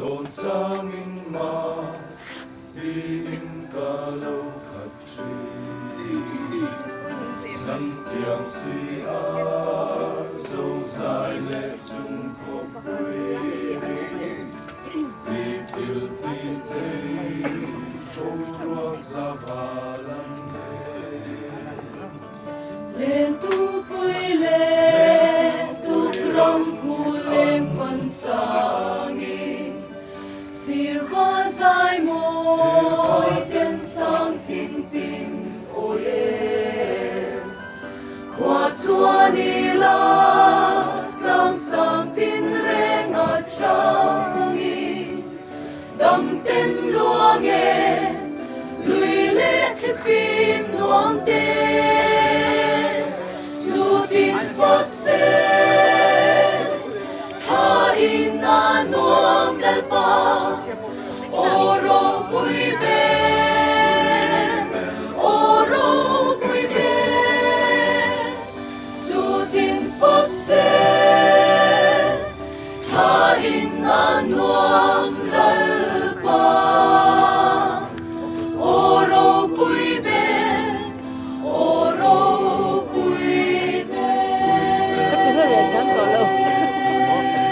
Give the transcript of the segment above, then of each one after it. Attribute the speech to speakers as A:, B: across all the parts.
A: Đồn cha minh ma đi in ca lâu khát tri dân tiếng si a dâu dài lệ chung khóc quê đi tiêu tin tây không ruộng ra bà lăng
B: lên tu quê lên tu ram cu lên phân sang sir hoa dài môi tiên sang tin tin oye qua chua đi la lòng sang tin reng ở trong đầm tên lúa nghe lùi lệ chiếc phim luang tên dù tin phật sẽ tha in na nuông đal pa oro bui ben oro bui ben dù tin phật sẽ tha in na nuông đal pa oro bui ben oro bui ben
C: cái thứ này chẳng có đâu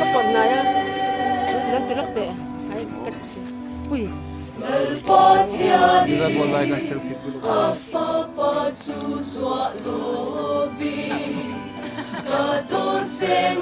C: cái phần này á nó sẽ rất tệ hay cái ui
A: Di ba bola na selfie ko
B: apa pa chu zwa lo vi ka ton seng